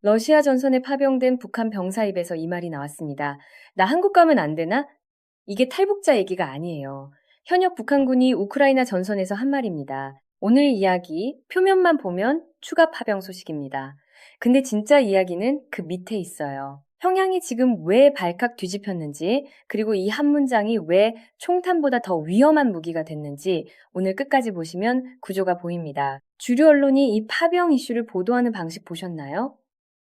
러시아 전선에 파병된 북한 병사 입에서 이 말이 나왔습니다. 나 한국 가면 안 되나? 이게 탈북자 얘기가 아니에요. 현역 북한군이 우크라이나 전선에서 한 말입니다. 오늘 이야기 표면만 보면 추가 파병 소식입니다. 근데 진짜 이야기는 그 밑에 있어요. 평양이 지금 왜 발칵 뒤집혔는지, 그리고 이 한 문장이 왜 총탄보다 더 위험한 무기가 됐는지 오늘 끝까지 보시면 구조가 보입니다. 주류 언론이 이 파병 이슈를 보도하는 방식 보셨나요?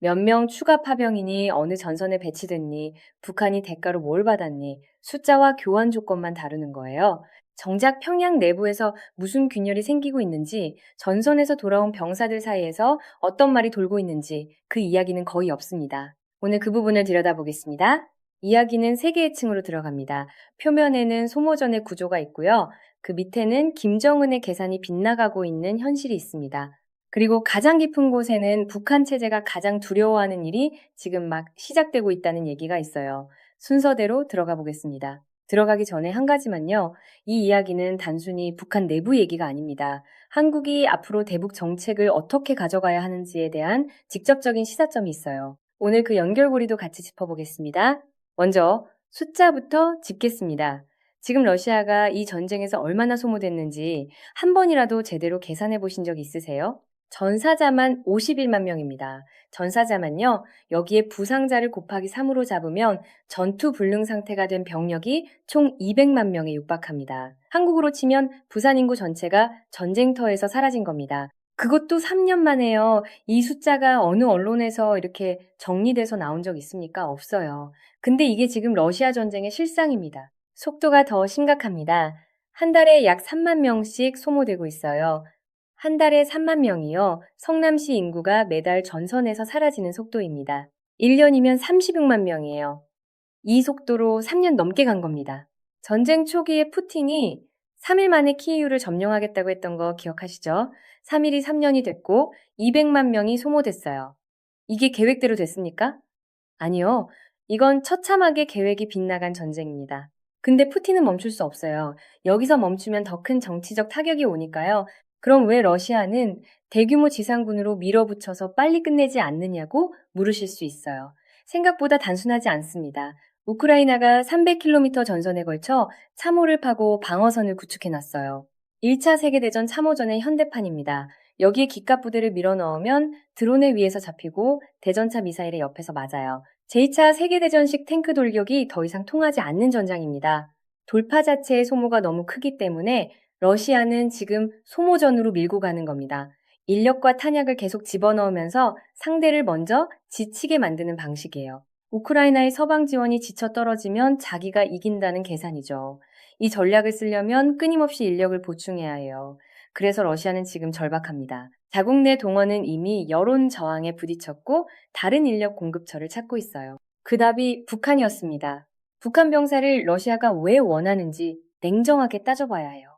몇 명 추가 파병이니 어느 전선에 배치됐니 북한이 대가로 뭘 받았니 숫자와 교환 조건만 다루는 거예요. 정작 평양 내부에서 무슨 균열이 생기고 있는지 전선에서 돌아온 병사들 사이에서 어떤 말이 돌고 있는지 그 이야기는 거의 없습니다. 오늘 그 부분을 들여다보겠습니다. 이야기는 세 개의 층으로 들어갑니다. 표면에는 소모전의 구조가 있고요. 그 밑에는 김정은의 계산이 빗나가고 있는 현실이 있습니다. 그리고 가장 깊은 곳에는 북한 체제가 가장 두려워하는 일이 지금 막 시작되고 있다는 얘기가 있어요. 순서대로 들어가 보겠습니다. 들어가기 전에 한 가지만요. 이 이야기는 단순히 북한 내부 얘기가 아닙니다. 한국이 앞으로 대북 정책을 어떻게 가져가야 하는지에 대한 직접적인 시사점이 있어요. 오늘 그 연결고리도 같이 짚어보겠습니다. 먼저 숫자부터 짚겠습니다. 지금 러시아가 이 전쟁에서 얼마나 소모됐는지 한 번이라도 제대로 계산해 보신 적 있으세요? 전사자만 51만 명입니다. 전사자만요, 여기에 부상자를 곱하기 3으로 잡으면 전투 불능 상태가 된 병력이 총 200만 명에 육박합니다. 한국으로 치면 부산 인구 전체가 전쟁터에서 사라진 겁니다. 그것도 3년 만에요. 이 숫자가 어느 언론에서 이렇게 정리돼서 나온 적 있습니까? 없어요. 근데 이게 지금 러시아 전쟁의 실상입니다. 속도가 더 심각합니다. 한 달에 약 3만 명씩 소모되고 있어요. 한 달에 3만 명이요. 성남시 인구가 매달 전선에서 사라지는 속도입니다. 1년이면 36만 명이에요. 이 속도로 3년 넘게 간 겁니다. 전쟁 초기에 푸틴이 3일 만에 키이우를 점령하겠다고 했던 거 기억하시죠? 3일이 3년이 됐고 200만 명이 소모됐어요. 이게 계획대로 됐습니까? 아니요. 이건 처참하게 계획이 빗나간 전쟁입니다. 근데 푸틴은 멈출 수 없어요. 여기서 멈추면 더 큰 정치적 타격이 오니까요. 그럼 왜 러시아는 대규모 지상군으로 밀어붙여서 빨리 끝내지 않느냐고 물으실 수 있어요. 생각보다 단순하지 않습니다. 우크라이나가 300km 전선에 걸쳐 참호를 파고 방어선을 구축해놨어요. 1차 세계대전 참호전의 현대판입니다. 여기에 기갑 부대를 밀어넣으면 드론에 위에서 잡히고 대전차 미사일의 옆에서 맞아요. 제2차 세계대전식 탱크 돌격이 더 이상 통하지 않는 전장입니다. 돌파 자체의 소모가 너무 크기 때문에 러시아는 지금 소모전으로 밀고 가는 겁니다. 인력과 탄약을 계속 집어넣으면서 상대를 먼저 지치게 만드는 방식이에요. 우크라이나의 서방 지원이 지쳐 떨어지면 자기가 이긴다는 계산이죠. 이 전략을 쓰려면 끊임없이 인력을 보충해야 해요. 그래서 러시아는 지금 절박합니다. 자국 내 동원은 이미 여론 저항에 부딪혔고 다른 인력 공급처를 찾고 있어요. 그 답이 북한이었습니다. 북한 병사를 러시아가 왜 원하는지 냉정하게 따져봐야 해요.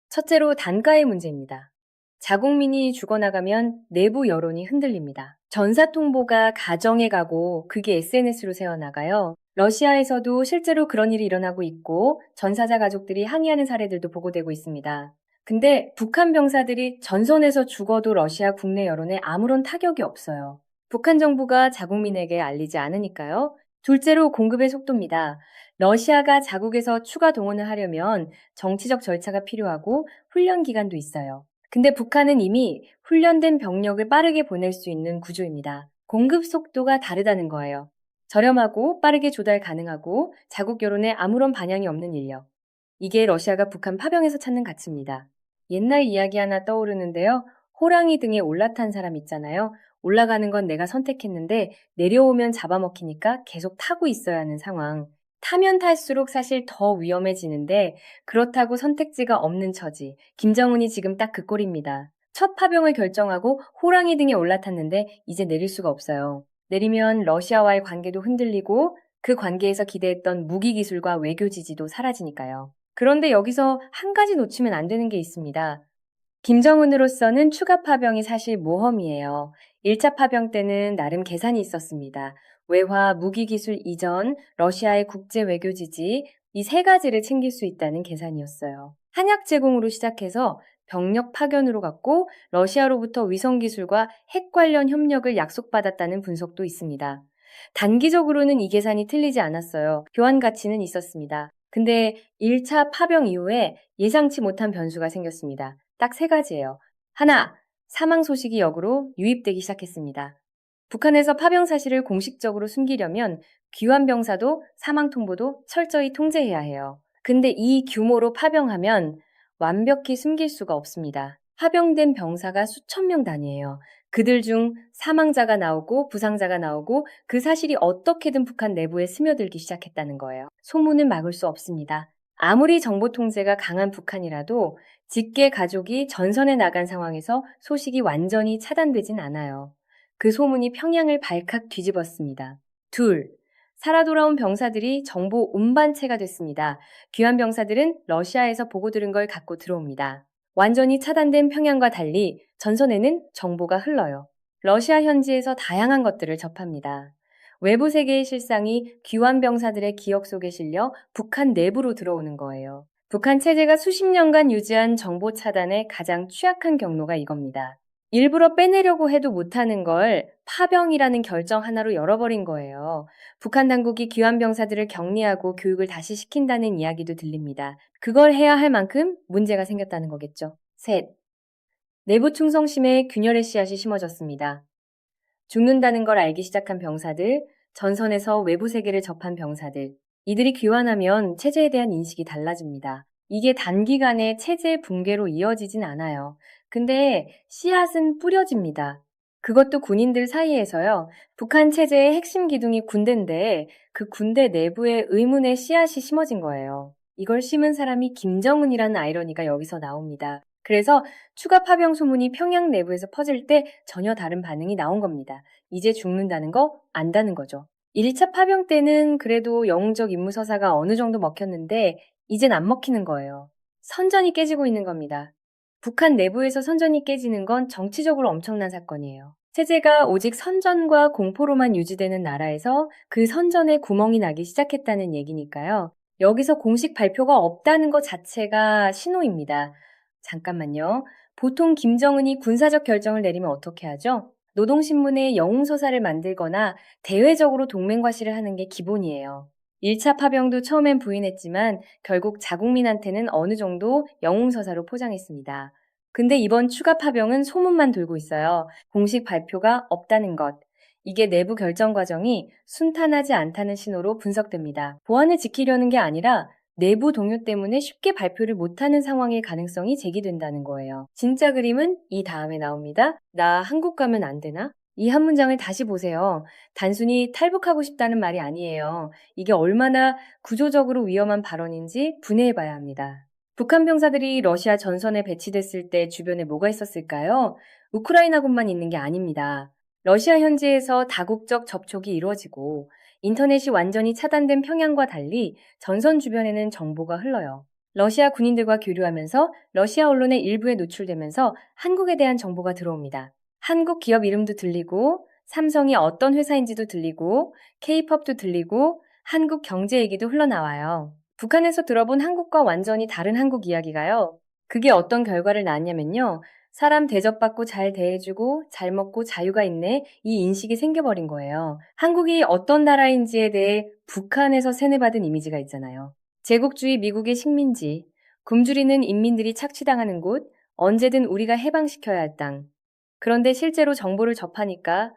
첫째로 단가의 문제입니다. 자국민이 죽어나가면 내부 여론이 흔들립니다. 전사통보가 가정에 가고 그게 SNS로 새어나가요. 러시아에서도 실제로 그런 일이 일어나고 있고 전사자 가족들이 항의하는 사례들도 보고되고 있습니다. 근데 북한 병사들이 전선에서 죽어도 러시아 국내 여론에 아무런 타격이 없어요. 북한 정부가 자국민에게 알리지 않으니까요. 둘째로 공급의 속도입니다. 러시아가 자국에서 추가 동원을 하려면 정치적 절차가 필요하고 훈련 기간도 있어요. 근데 북한은 이미 훈련된 병력을 빠르게 보낼 수 있는 구조입니다. 공급 속도가 다르다는 거예요. 저렴하고 빠르게 조달 가능하고 자국 여론에 아무런 반향이 없는 인력. 이게 러시아가 북한 파병에서 찾는 가치입니다. 옛날 이야기 하나 떠오르는데요. 호랑이 등에 올라탄 사람 있잖아요. 올라가는 건 내가 선택했는데 내려오면 잡아먹히니까 계속 타고 있어야 하는 상황. 타면 탈수록 사실 더 위험해지는데 그렇다고 선택지가 없는 처지. 김정은이 지금 딱 그 꼴입니다. 첫 파병을 결정하고 호랑이 등에 올라탔는데 이제 내릴 수가 없어요. 내리면 러시아와의 관계도 흔들리고 그 관계에서 기대했던 무기 기술과 외교 지지도 사라지니까요. 그런데 여기서 한 가지 놓치면 안 되는 게 있습니다. 김정은으로서는 추가 파병이 사실 모험이에요. 1차 파병 때는 나름 계산이 있었습니다. 외화, 무기기술 이전, 러시아의 국제 외교 지지, 이 세 가지를 챙길 수 있다는 계산이었어요. 한약 제공으로 시작해서 병력 파견으로 갔고 러시아로부터 위성 기술과 핵 관련 협력을 약속받았다는 분석도 있습니다. 단기적으로는 이 계산이 틀리지 않았어요. 교환 가치는 있었습니다. 근데 1차 파병 이후에 예상치 못한 변수가 생겼습니다. 딱 세 가지예요. 하나, 사망 소식이 역으로 유입되기 시작했습니다. 북한에서 파병 사실을 공식적으로 숨기려면 귀환 병사도 사망 통보도 철저히 통제해야 해요. 근데 이 규모로 파병하면 완벽히 숨길 수가 없습니다. 파병된 병사가 수천 명 단위예요. 그들 중 사망자가 나오고 부상자가 나오고 그 사실이 어떻게든 북한 내부에 스며들기 시작했다는 거예요. 소문은 막을 수 없습니다. 아무리 정보 통제가 강한 북한이라도 직계 가족이 전선에 나간 상황에서 소식이 완전히 차단되진 않아요. 그 소문이 평양을 발칵 뒤집었습니다. 둘, 살아 돌아온 병사들이 정보 운반체가 됐습니다. 귀환 병사들은 러시아에서 보고 들은 걸 갖고 들어옵니다. 완전히 차단된 평양과 달리 전선에는 정보가 흘러요. 러시아 현지에서 다양한 것들을 접합니다. 외부 세계의 실상이 귀환 병사들의 기억 속에 실려 북한 내부로 들어오는 거예요. 북한 체제가 수십 년간 유지한 정보 차단의 가장 취약한 경로가 이겁니다. 일부러 빼내려고 해도 못하는 걸 파병이라는 결정 하나로 열어버린 거예요. 북한 당국이 귀환 병사들을 격리하고 교육을 다시 시킨다는 이야기도 들립니다. 그걸 해야 할 만큼 문제가 생겼다는 거겠죠. 셋, 내부 충성심에 균열의 씨앗이 심어졌습니다. 죽는다는 걸 알기 시작한 병사들, 전선에서 외부 세계를 접한 병사들, 이들이 귀환하면 체제에 대한 인식이 달라집니다. 이게 단기간에 체제 붕괴로 이어지진 않아요. 근데 씨앗은 뿌려집니다. 그것도 군인들 사이에서요. 북한 체제의 핵심 기둥이 군대인데 그 군대 내부에 의문의 씨앗이 심어진 거예요. 이걸 심은 사람이 김정은이라는 아이러니가 여기서 나옵니다. 그래서 추가 파병 소문이 평양 내부에서 퍼질 때 전혀 다른 반응이 나온 겁니다. 이제 죽는다는 거 안다는 거죠. 1차 파병 때는 그래도 영웅적 임무 서사가 어느 정도 먹혔는데 이젠 안 먹히는 거예요. 선전이 깨지고 있는 겁니다. 북한 내부에서 선전이 깨지는 건 정치적으로 엄청난 사건이에요. 체제가 오직 선전과 공포로만 유지되는 나라에서 그 선전에 구멍이 나기 시작했다는 얘기니까요. 여기서 공식 발표가 없다는 것 자체가 신호입니다. 잠깐만요. 보통 김정은이 군사적 결정을 내리면 어떻게 하죠? 노동신문에 영웅서사를 만들거나 대외적으로 동맹과시를 하는 게 기본이에요. 1차 파병도 처음엔 부인했지만 결국 자국민한테는 어느 정도 영웅서사로 포장했습니다. 근데 이번 추가 파병은 소문만 돌고 있어요. 공식 발표가 없다는 것. 이게 내부 결정 과정이 순탄하지 않다는 신호로 분석됩니다. 보안을 지키려는 게 아니라 내부 동요 때문에 쉽게 발표를 못하는 상황일 가능성이 제기된다는 거예요. 진짜 그림은 이 다음에 나옵니다. 나 한국 가면 안 되나? 이 한 문장을 다시 보세요. 단순히 탈북하고 싶다는 말이 아니에요. 이게 얼마나 구조적으로 위험한 발언인지 분해해 봐야 합니다. 북한 병사들이 러시아 전선에 배치됐을 때 주변에 뭐가 있었을까요? 우크라이나군만 있는 게 아닙니다. 러시아 현지에서 다국적 접촉이 이루어지고 인터넷이 완전히 차단된 평양과 달리 전선 주변에는 정보가 흘러요. 러시아 군인들과 교류하면서 러시아 언론의 일부에 노출되면서 한국에 대한 정보가 들어옵니다. 한국 기업 이름도 들리고 삼성이 어떤 회사인지도 들리고 K-팝도 들리고 한국 경제 얘기도 흘러나와요. 북한에서 들어본 한국과 완전히 다른 한국 이야기가요. 그게 어떤 결과를 낳았냐면요. 사람 대접받고 잘 대해주고 잘 먹고 자유가 있네 이 인식이 생겨버린 거예요. 한국이 어떤 나라인지에 대해 북한에서 세뇌받은 이미지가 있잖아요. 제국주의 미국의 식민지, 굶주리는 인민들이 착취당하는 곳, 언제든 우리가 해방시켜야 할 땅. 그런데 실제로 정보를 접하니까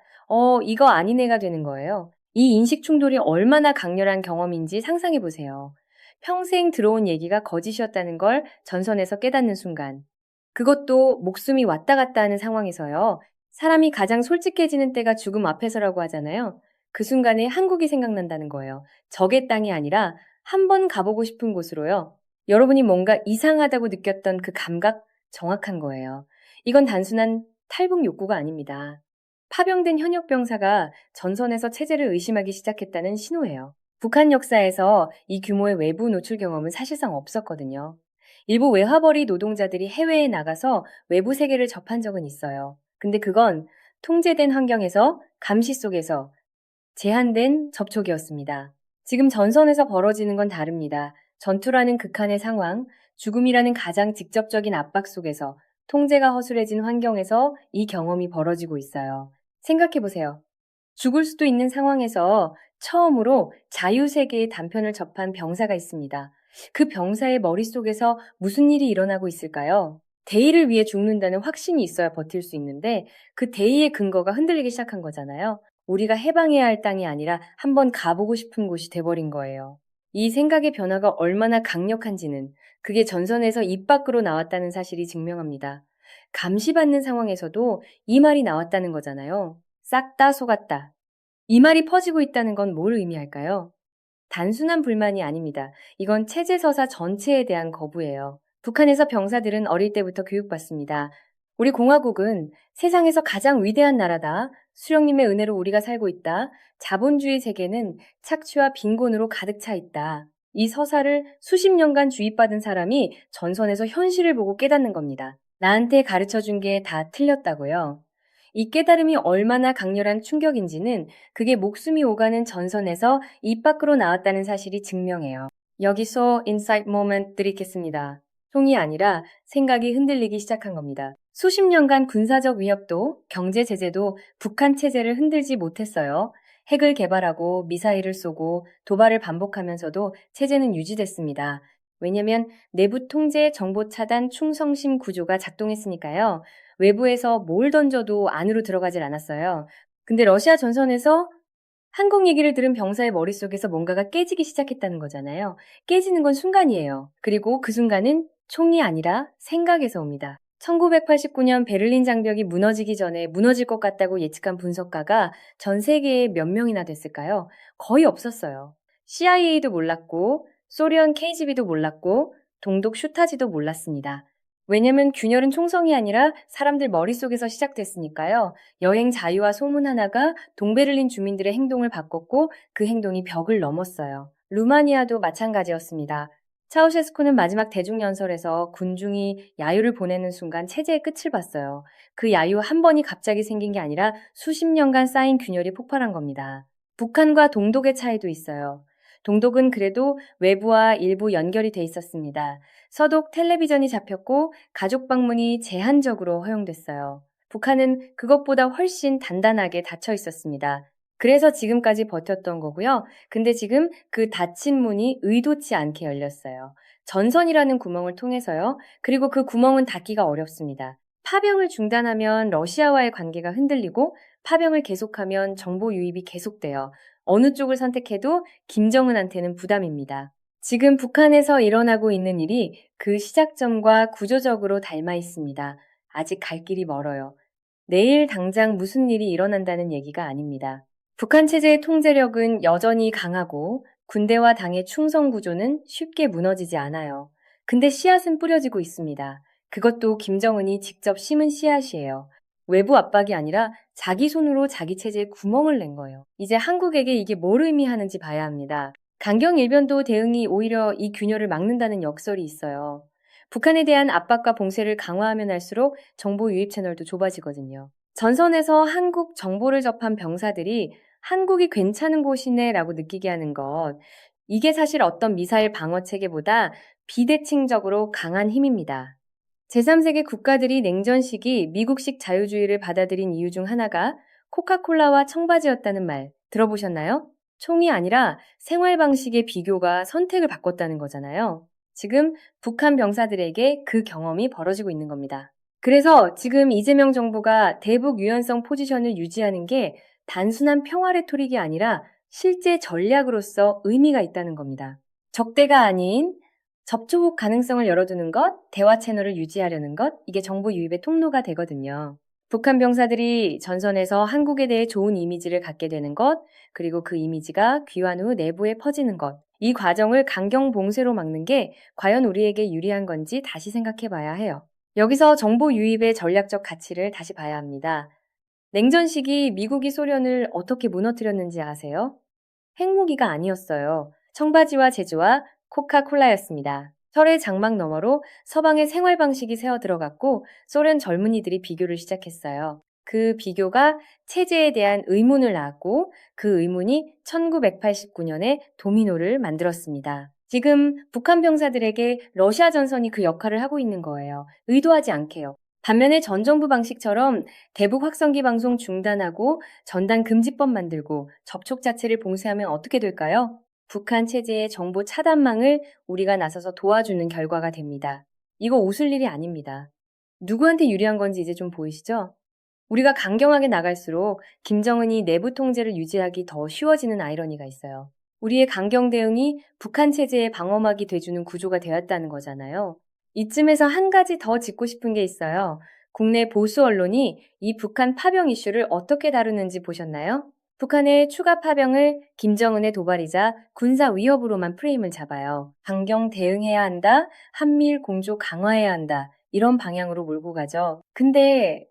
이거 아닌 애가 되는 거예요. 이 인식 충돌이 얼마나 강렬한 경험인지 상상해 보세요. 평생 들어온 얘기가 거짓이었다는 걸 전선에서 깨닫는 순간. 그것도 목숨이 왔다 갔다 하는 상황에서요. 사람이 가장 솔직해지는 때가 죽음 앞에서라고 하잖아요. 그 순간에 한국이 생각난다는 거예요. 적의 땅이 아니라 한 번 가보고 싶은 곳으로요. 여러분이 뭔가 이상하다고 느꼈던 그 감각 정확한 거예요. 이건 단순한 탈북 욕구가 아닙니다. 파병된 현역 병사가 전선에서 체제를 의심하기 시작했다는 신호예요. 북한 역사에서 이 규모의 외부 노출 경험은 사실상 없었거든요. 일부 외화벌이 노동자들이 해외에 나가서 외부 세계를 접한 적은 있어요. 근데 그건 통제된 환경에서 감시 속에서 제한된 접촉이었습니다. 지금 전선에서 벌어지는 건 다릅니다. 전투라는 극한의 상황, 죽음이라는 가장 직접적인 압박 속에서 통제가 허술해진 환경에서 이 경험이 벌어지고 있어요. 생각해 보세요. 죽을 수도 있는 상황에서 처음으로 자유세계의 단편을 접한 병사가 있습니다. 그 병사의 머릿속에서 무슨 일이 일어나고 있을까요? 대의를 위해 죽는다는 확신이 있어야 버틸 수 있는데 그 대의의 근거가 흔들리기 시작한 거잖아요. 우리가 해방해야 할 땅이 아니라 한번 가보고 싶은 곳이 돼버린 거예요. 이 생각의 변화가 얼마나 강력한지는 그게 전선에서 입 밖으로 나왔다는 사실이 증명합니다. 감시받는 상황에서도 이 말이 나왔다는 거잖아요. 싹 다 속았다. 이 말이 퍼지고 있다는 건 뭘 의미할까요? 단순한 불만이 아닙니다. 이건 체제서사 전체에 대한 거부예요. 북한에서 병사들은 어릴 때부터 교육받습니다. 우리 공화국은 세상에서 가장 위대한 나라다. 수령님의 은혜로 우리가 살고 있다. 자본주의 세계는 착취와 빈곤으로 가득 차 있다. 이 서사를 수십 년간 주입받은 사람이 전선에서 현실을 보고 깨닫는 겁니다. 나한테 가르쳐 준 게 다 틀렸다고요. 이 깨달음이 얼마나 강렬한 충격인지는 그게 목숨이 오가는 전선에서 입 밖으로 나왔다는 사실이 증명해요. 여기서 인사이트 모멘트 드리겠습니다. 총이 아니라 생각이 흔들리기 시작한 겁니다. 수십 년간 군사적 위협도 경제 제재도 북한 체제를 흔들지 못했어요. 핵을 개발하고 미사일을 쏘고 도발을 반복하면서도 체제는 유지됐습니다. 왜냐면 내부 통제, 정보 차단, 충성심 구조가 작동했으니까요. 외부에서 뭘 던져도 안으로 들어가질 않았어요. 근데 러시아 전선에서 한국 얘기를 들은 병사의 머릿속에서 뭔가가 깨지기 시작했다는 거잖아요. 깨지는 건 순간이에요. 그리고 그 순간은 총이 아니라 생각에서 옵니다. 1989년 베를린 장벽이 무너지기 전에 무너질 것 같다고 예측한 분석가가 전 세계에 몇 명이나 됐을까요? 거의 없었어요. CIA도 몰랐고, 소련 KGB도 몰랐고, 동독 슈타지도 몰랐습니다. 왜냐면 균열은 총성이 아니라 사람들 머릿속에서 시작됐으니까요. 여행 자유와 소문 하나가 동베를린 주민들의 행동을 바꿨고 그 행동이 벽을 넘었어요. 루마니아도 마찬가지였습니다. 차우셰스쿠는 마지막 대중연설에서 군중이 야유를 보내는 순간 체제의 끝을 봤어요. 그 야유 한 번이 갑자기 생긴 게 아니라 수십 년간 쌓인 균열이 폭발한 겁니다. 북한과 동독의 차이도 있어요. 동독은 그래도 외부와 일부 연결이 돼 있었습니다. 서독 텔레비전이 잡혔고 가족 방문이 제한적으로 허용됐어요. 북한은 그것보다 훨씬 단단하게 닫혀 있었습니다. 그래서 지금까지 버텼던 거고요. 근데 지금 그 닫힌 문이 의도치 않게 열렸어요. 전선이라는 구멍을 통해서요. 그리고 그 구멍은 닫기가 어렵습니다. 파병을 중단하면 러시아와의 관계가 흔들리고 파병을 계속하면 정보 유입이 계속돼요. 어느 쪽을 선택해도 김정은한테는 부담입니다. 지금 북한에서 일어나고 있는 일이 그 시작점과 구조적으로 닮아 있습니다. 아직 갈 길이 멀어요. 내일 당장 무슨 일이 일어난다는 얘기가 아닙니다. 북한 체제의 통제력은 여전히 강하고 군대와 당의 충성 구조는 쉽게 무너지지 않아요. 근데 씨앗은 뿌려지고 있습니다. 그것도 김정은이 직접 심은 씨앗이에요. 외부 압박이 아니라 자기 손으로 자기 체제에 구멍을 낸 거예요. 이제 한국에게 이게 뭘 의미하는지 봐야 합니다. 강경일변도 대응이 오히려 이 균열을 막는다는 역설이 있어요. 북한에 대한 압박과 봉쇄를 강화하면 할수록 정보 유입 채널도 좁아지거든요. 전선에서 한국 정보를 접한 병사들이 한국이 괜찮은 곳이네 라고 느끼게 하는 것. 이게 사실 어떤 미사일 방어 체계보다 비대칭적으로 강한 힘입니다. 제3세계 국가들이 냉전 시기 미국식 자유주의를 받아들인 이유 중 하나가 코카콜라와 청바지였다는 말 들어보셨나요? 총이 아니라 생활 방식의 비교가 선택을 바꿨다는 거잖아요. 지금 북한 병사들에게 그 경험이 벌어지고 있는 겁니다. 그래서 지금 이재명 정부가 대북 유연성 포지션을 유지하는 게 단순한 평화 레토릭이 아니라 실제 전략으로서 의미가 있다는 겁니다. 적대가 아닌 접촉 가능성을 열어두는 것, 대화 채널을 유지하려는 것, 이게 정보 유입의 통로가 되거든요. 북한 병사들이 전선에서 한국에 대해 좋은 이미지를 갖게 되는 것, 그리고 그 이미지가 귀환 후 내부에 퍼지는 것, 이 과정을 강경 봉쇄로 막는 게 과연 우리에게 유리한 건지 다시 생각해 봐야 해요. 여기서 정보 유입의 전략적 가치를 다시 봐야 합니다. 냉전 시기 미국이 소련을 어떻게 무너뜨렸는지 아세요? 핵무기가 아니었어요. 청바지와 제주와 코카콜라였습니다. 철의 장막 너머로 서방의 생활 방식이 새어 들어갔고 소련 젊은이들이 비교를 시작했어요. 그 비교가 체제에 대한 의문을 낳았고 그 의문이 1989년에 도미노를 만들었습니다. 지금 북한 병사들에게 러시아 전선이 그 역할을 하고 있는 거예요. 의도하지 않게요. 반면에 전 정부 방식처럼 대북 확성기 방송 중단하고 전단 금지법 만들고 접촉 자체를 봉쇄하면 어떻게 될까요? 북한 체제의 정보 차단망을 우리가 나서서 도와주는 결과가 됩니다. 이거 웃을 일이 아닙니다. 누구한테 유리한 건지 이제 좀 보이시죠? 우리가 강경하게 나갈수록 김정은이 내부 통제를 유지하기 더 쉬워지는 아이러니가 있어요. 우리의 강경 대응이 북한 체제의 방어막이 돼주는 구조가 되었다는 거잖아요. 이쯤에서 한 가지 더 짚고 싶은 게 있어요. 국내 보수 언론이 이 북한 파병 이슈를 어떻게 다루는지 보셨나요? 북한의 추가 파병을 김정은의 도발이자 군사 위협으로만 프레임을 잡아요. 강경 대응해야 한다, 한미일 공조 강화해야 한다, 이런 방향으로 몰고 가죠. 근데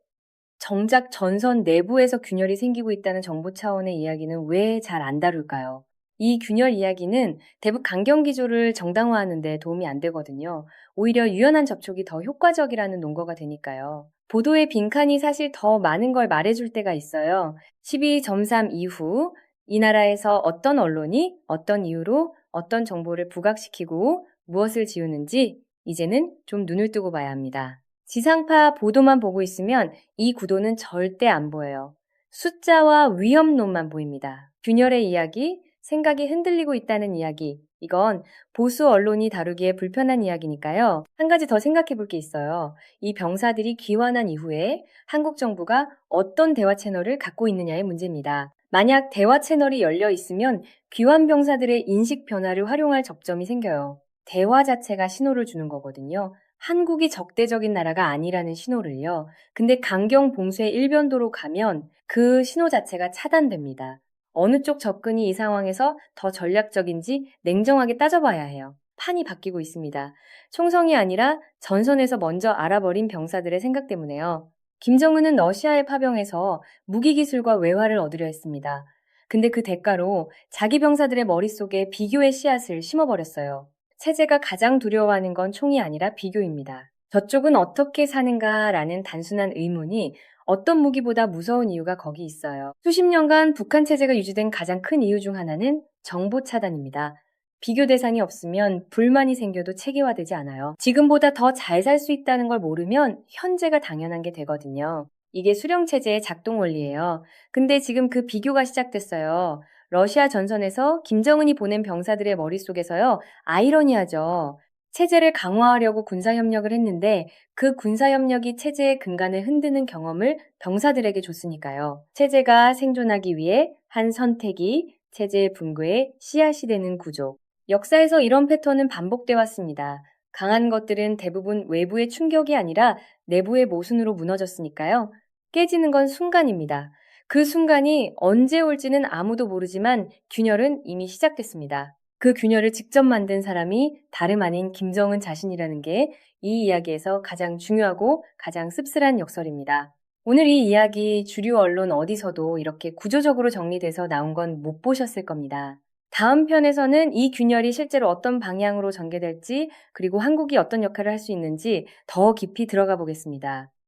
정작 전선 내부에서 균열이 생기고 있다는 정부 차원의 이야기는 왜 잘 안 다룰까요? 이 균열 이야기는 대북 강경 기조를 정당화하는 데 도움이 안 되거든요. 오히려 유연한 접촉이 더 효과적이라는 논거가 되니까요. 보도의 빈칸이 사실 더 많은 걸 말해줄 때가 있어요. 12.3 이후 이 나라에서 어떤 언론이 어떤 이유로 어떤 정보를 부각시키고 무엇을 지우는지 이제는 좀 눈을 뜨고 봐야 합니다. 지상파 보도만 보고 있으면 이 구도는 절대 안 보여요. 숫자와 위험론만 보입니다. 균열의 이야기, 생각이 흔들리고 있다는 이야기, 이건 보수 언론이 다루기에 불편한 이야기니까요. 한 가지 더 생각해 볼 게 있어요. 이 병사들이 귀환한 이후에 한국 정부가 어떤 대화 채널을 갖고 있느냐의 문제입니다. 만약 대화 채널이 열려 있으면 귀환 병사들의 인식 변화를 활용할 접점이 생겨요. 대화 자체가 신호를 주는 거거든요. 한국이 적대적인 나라가 아니라는 신호를요. 근데 강경 봉쇄 일변도로 가면 그 신호 자체가 차단됩니다. 어느 쪽 접근이 이 상황에서 더 전략적인지 냉정하게 따져봐야 해요. 판이 바뀌고 있습니다. 총성이 아니라 전선에서 먼저 알아버린 병사들의 생각 때문에요. 김정은은 러시아에 파병해서 무기기술과 외화를 얻으려 했습니다. 근데 그 대가로 자기 병사들의 머릿속에 비교의 씨앗을 심어버렸어요. 체제가 가장 두려워하는 건 총이 아니라 비교입니다. 저쪽은 어떻게 사는가라는 단순한 의문이 어떤 무기보다 무서운 이유가 거기 있어요. 수십 년간 북한 체제가 유지된 가장 큰 이유 중 하나는 정보 차단입니다. 비교 대상이 없으면 불만이 생겨도 체계화되지 않아요. 지금보다 더 잘 살 수 있다는 걸 모르면 현재가 당연한 게 되거든요. 이게 수령체제의 작동 원리예요. 근데 지금 그 비교가 시작됐어요. 러시아 전선에서 김정은이 보낸 병사들의 머릿속에서요. 아이러니하죠. 체제를 강화하려고 군사협력을 했는데 그 군사협력이 체제의 근간을 흔드는 경험을 병사들에게 줬으니까요. 체제가 생존하기 위해 한 선택이 체제의 붕괴에 씨앗이 되는 구조. 역사에서 이런 패턴은 반복돼 왔습니다. 강한 것들은 대부분 외부의 충격이 아니라 내부의 모순으로 무너졌으니까요. 깨지는 건 순간입니다. 그 순간이 언제 올지는 아무도 모르지만 균열은 이미 시작됐습니다. 그 균열을 직접 만든 사람이 다름 아닌 김정은 자신이라는 게 이 이야기에서 가장 중요하고 가장 씁쓸한 역설입니다. 오늘 이 이야기 주류 언론 어디서도 이렇게 구조적으로 정리돼서 나온 건 못 보셨을 겁니다. 다음 편에서는 이 균열이 실제로 어떤 방향으로 전개될지 그리고 한국이 어떤 역할을 할 수 있는지 더 깊이 들어가 보겠습니다.